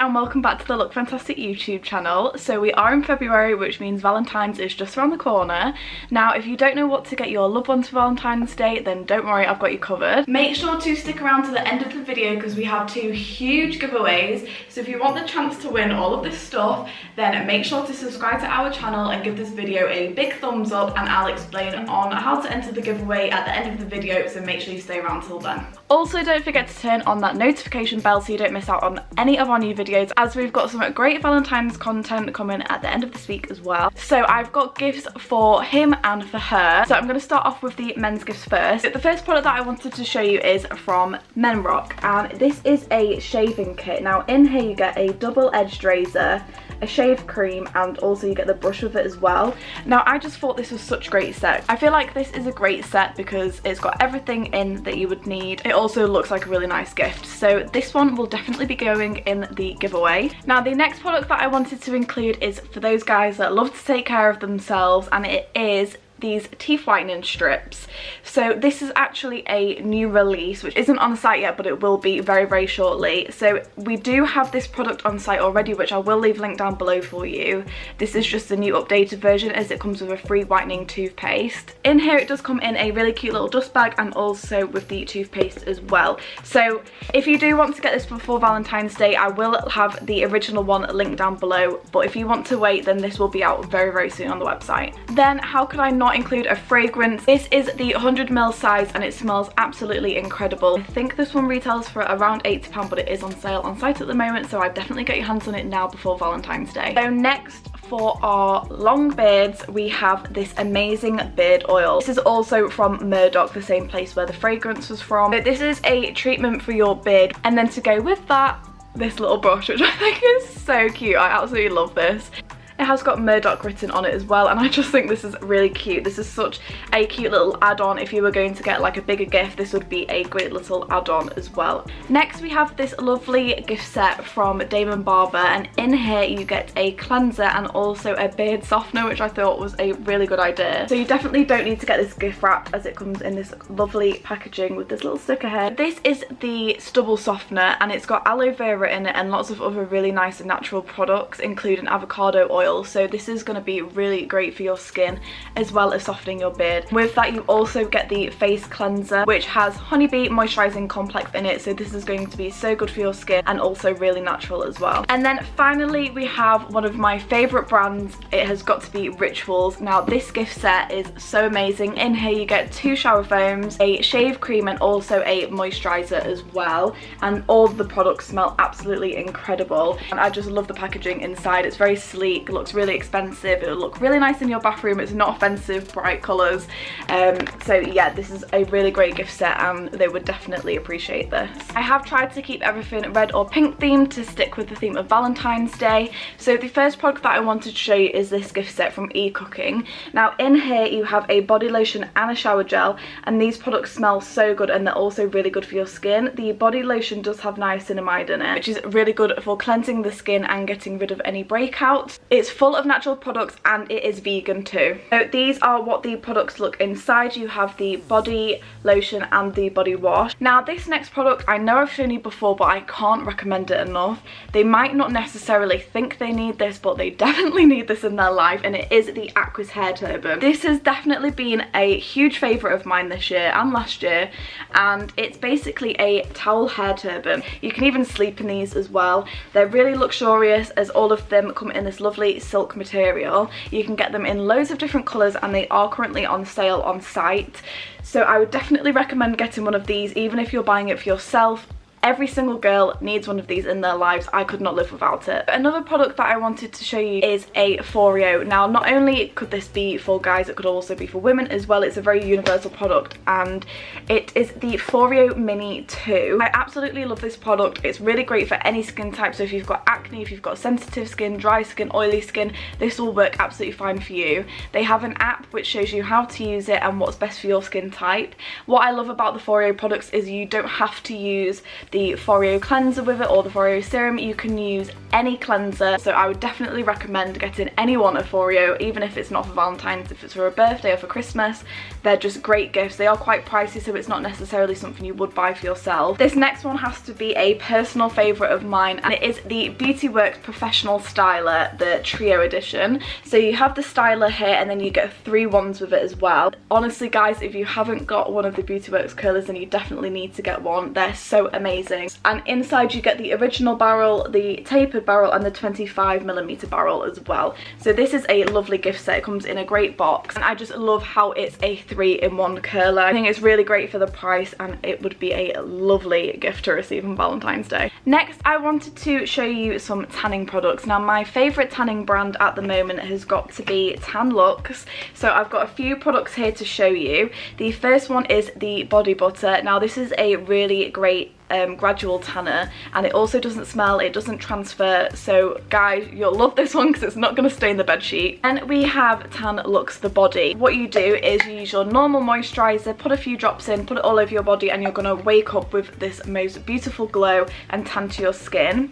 and welcome back to the Look Fantastic YouTube channel. So we are in February, which means Valentine's is just around the corner. Now if you don't know what to get your loved ones for Valentine's Day, then don't worry, I've got you covered. Make sure to stick around to the end of the video because we have two huge giveaways. So if you want the chance to win all of this stuff, then make sure to subscribe to our channel and give this video a big thumbs up, and I'll explain on how to enter the giveaway at the end of the video, so make sure you stay around till then. Also, don't forget to turn on that notification bell so you don't miss out on any of our new videos, as we've got some great Valentine's content coming at the end of this week as well. So I've got gifts for him and for her. So I'm going to start off with the men's gifts first. The first product that I wanted to show you is from Menrock, and this is a shaving kit. Now in here you get a double-edged razor, a shave cream, and also you get the brush with it as well. Now I just thought this was such a great set. I feel like this is a great set because it's got everything in that you would need. It also looks like a really nice gift, so this one will definitely be going in the giveaway. Now the next product that I wanted to include is for those guys that love to take care of themselves, and it is these teeth whitening strips. So this is actually a new release which isn't on the site yet, but it will be very, very shortly. So we do have this product on site already, which I will leave a link down below for you. This is just the new updated version, as it comes with a free whitening toothpaste. In here it does come in a really cute little dust bag and also with the toothpaste as well. So if you do want to get this before Valentine's Day, I will have the original one linked down below, but if you want to wait, then this will be out very, very soon on the website. Then how could I not include a fragrance? This is the 100ml size and it smells absolutely incredible. I think this one retails for around £80, but it is on sale on site at the moment, so I'd definitely get your hands on it now before Valentine's Day. So next, for our long beards, we have this amazing beard oil. This is also from Murdoch, the same place where the fragrance was from. So this is a treatment for your beard, and then to go with that, this little brush, which I think is so cute. I absolutely love this. It has got Murdoch written on it as well, and I just think this is really cute. This is such a cute little add-on. If you were going to get like a bigger gift, this would be a great little add-on as well. Next we have this lovely gift set from Damon Barber, and in here you get a cleanser and also a beard softener, which I thought was a really good idea. So you definitely don't need to get this gift wrap, as it comes in this lovely packaging with this little sticker here. This is the stubble softener, and it's got aloe vera in it and lots of other really nice and natural products, including avocado oil. So this is going to be really great for your skin as well as softening your beard. With that you also get the face cleanser, which has honeybee moisturizing complex in it, so this is going to be so good for your skin and also really natural as well. And then finally we have one of my favorite brands. It has got to be Rituals. Now this gift set is so amazing. In here you get 2 shower foams, a shave cream, and also a moisturizer as well, and all of the products smell absolutely incredible, and I just love the packaging inside. It's very sleek, looks really expensive, it'll look really nice in your bathroom, it's not offensive, bright colours. So yeah, this is a really great gift set and they would definitely appreciate this. I have tried to keep everything red or pink themed to stick with the theme of Valentine's Day. So the first product that I wanted to show you is this gift set from eCooking. Now in here you have a body lotion and a shower gel, and these products smell so good and they're also really good for your skin. The body lotion does have niacinamide in it, which is really good for cleansing the skin and getting rid of any breakouts. It's full of natural products and it is vegan too. So these are what the products look inside. You have the body lotion and the body wash. Now this next product, I know I've shown you before, but I can't recommend it enough. They might not necessarily think they need this, but they definitely need this in their life, and it is the Aquis hair turban. This has definitely been a huge favourite of mine this year and last year, and it's basically a towel hair turban. You can even sleep in these as well. They're really luxurious, as all of them come in this lovely silk material. You can get them in loads of different colours and they are currently on sale on site. So I would definitely recommend getting one of these, even if you're buying it for yourself. Every single girl needs one of these in their lives. I could not live without it. Another product that I wanted to show you is a Foreo. Now not only could this be for guys, it could also be for women as well. It's a very universal product and it is the Foreo Mini 2. I absolutely love this product. It's really great for any skin type. So if you've got acne, if you've got sensitive skin, dry skin, oily skin, this will work absolutely fine for you. They have an app which shows you how to use it and what's best for your skin type. What I love about the Foreo products is you don't have to use the Foreo cleanser with it or the Foreo serum. You can use any cleanser, so I would definitely recommend getting any one of Foreo, even if it's not for Valentine's, if it's for a birthday or for Christmas. They're just great gifts. They are quite pricey, so it's not necessarily something you would buy for yourself. This next one has to be a personal favourite of mine, and it is the Beauty Works Professional Styler, the Trio Edition. So you have the styler here, and then you get 3 wands with it as well. Honestly guys, if you haven't got one of the Beauty Works curlers, then you definitely need to get one. They're so amazing. And inside you get the original barrel, the tapered barrel, and the 25mm barrel as well. So this is a lovely gift set. It comes in a great box, and I just love how it's a 3-in-1 curler. I think it's really great for the price, and it would be a lovely gift to receive on Valentine's Day. Next, I wanted to show you some tanning products. Now, my favourite tanning brand at the moment has got to be Tan Luxe. So I've got a few products here to show you. The first one is the body butter. Now, this is a really great gradual tanner, and it also doesn't smell, it doesn't transfer, so guys, you'll love this one because it's not going to stain the bed sheet. And we have Tan Luxe the body. What you do is you use your normal moisturizer, put a few drops in, put it all over your body, and you're going to wake up with this most beautiful glow and tan to your skin.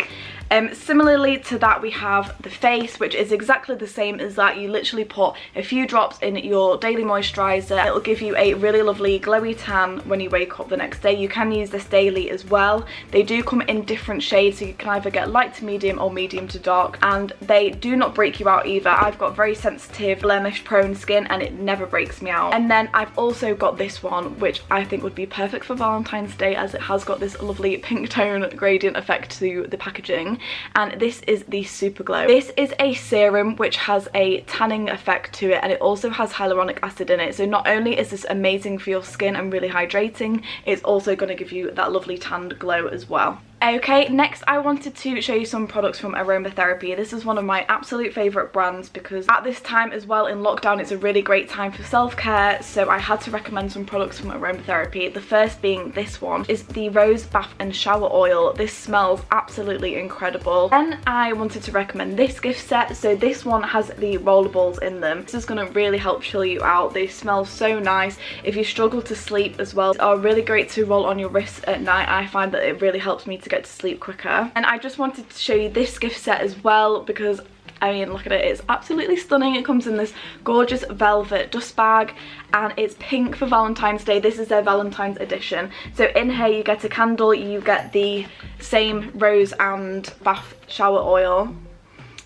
Similarly to that, we have the face, which is exactly the same as that. You literally put a few drops in your daily moisturizer. It'll give you a really lovely glowy tan when you wake up the next day. You can use this daily as well. They do come in different shades, so you can either get light to medium or medium to dark, and they do not break you out either. I've got very sensitive blemish prone skin, and it never breaks me out. And then I've also got this one, which I think would be perfect for Valentine's Day, as it has got this lovely pink tone gradient effect to the packaging. And this is the Super Glow. This is a serum which has a tanning effect to it, and it also has hyaluronic acid in it. So not only is this amazing for your skin and really hydrating, it's also going to give you that lovely tanned glow as well. Okay, next I wanted to show you some products from Aromatherapy. This is one of my absolute favourite brands because at this time as well in lockdown, it's a really great time for self-care, so I had to recommend some products from Aromatherapy. The first being this one is the Rose Bath and Shower Oil. This smells absolutely incredible. Then I wanted to recommend this gift set. So this one has the rollables in them. This is going to really help chill you out. They smell so nice. If you struggle to sleep as well, they are really great to roll on your wrists at night. I find that it really helps me to get to sleep quicker. And I just wanted to show you this gift set as well because I mean, look at it, it's absolutely stunning. It comes in this gorgeous velvet dust bag, and it's pink for Valentine's Day. This is their Valentine's edition. So in here you get a candle, you get the same rose and bath shower oil,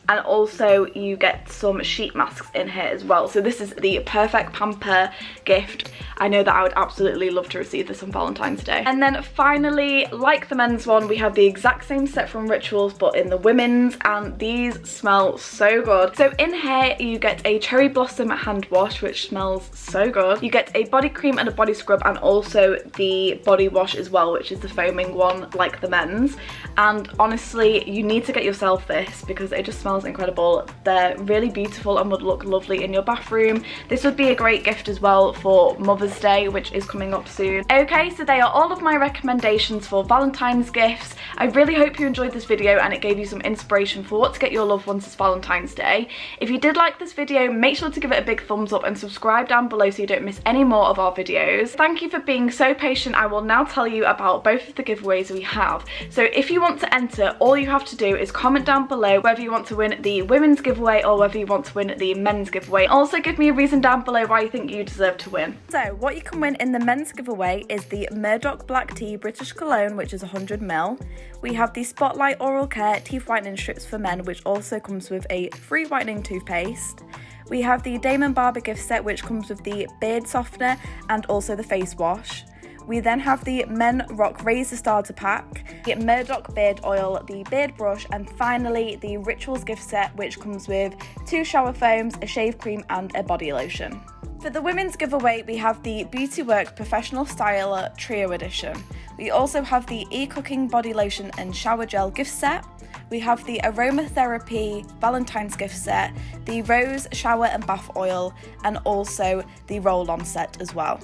and also you get some sheet masks in here as well. So this is the perfect pamper gift. I know that I would absolutely love to receive this on Valentine's Day. And then finally, like the men's one, we have the exact same set from Rituals but in the women's, and these smell so good. So in here you get a cherry blossom hand wash, which smells so good. You get a body cream and a body scrub, and also the body wash as well, which is the foaming one like the men's. And honestly, you need to get yourself this because it just smells incredible. They're really beautiful and would look lovely in your bathroom. This would be a great gift as well for Mother's Day, which is coming up soon. Okay, so they are all of my recommendations for Valentine's gifts. I really hope you enjoyed this video and it gave you some inspiration for what to get your loved ones this Valentine's Day. If you did like this video, make sure to give it a big thumbs up and subscribe down below so you don't miss any more of our videos. Thank you for being so patient. I will now tell you about both of the giveaways we have. So if you want to enter, all you have to do is comment down below whether you want to win the women's giveaway or whether you want to win the men's giveaway. Also give me a reason down below why you think you deserve to win. So what you can win in the men's giveaway is the Murdoch Black Tea British Cologne, which is 100ml. We have the Spotlight Oral Care Teeth Whitening Strips for men, which also comes with a free whitening toothpaste. We have the Damon Barber gift set, which comes with the beard softener and also the face wash. We then have the Men Rock Razor Starter Pack, the Murdoch Beard Oil, the Beard Brush, and finally the Rituals gift set, which comes with 2 shower foams, a shave cream, and a body lotion. For the women's giveaway, we have the Beauty Works Professional Styler Trio Edition. We also have the E-Cooking Body Lotion and Shower Gel gift set. We have the Aromatherapy Valentine's gift set, the Rose Shower and Bath Oil, and also the roll-on set as well.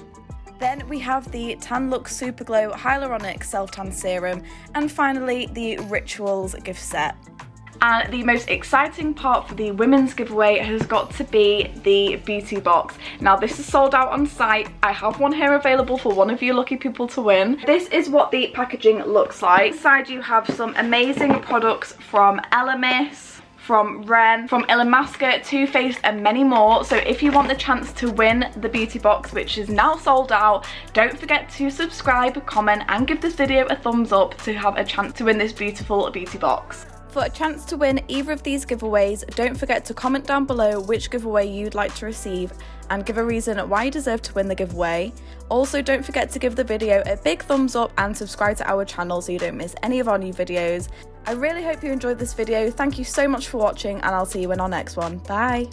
Then we have the Tan Luxe Super Glow Hyaluronic Self-Tan Serum, and finally the Rituals gift set. And the most exciting part for the women's giveaway has got to be the beauty box. Now this is sold out on site. I have one here available for one of you lucky people to win. This is what the packaging looks like. Inside you have some amazing products from Elemis, from Ren, from Illamasqua, Too Faced and many more. So if you want the chance to win the beauty box, which is now sold out, don't forget to subscribe, comment and give this video a thumbs up to have a chance to win this beautiful beauty box. For a chance to win either of these giveaways, don't forget to comment down below which giveaway you'd like to receive and give a reason why you deserve to win the giveaway. Also, don't forget to give the video a big thumbs up and subscribe to our channel so you don't miss any of our new videos. I really hope you enjoyed this video. Thank you so much for watching and I'll see you in our next one. Bye!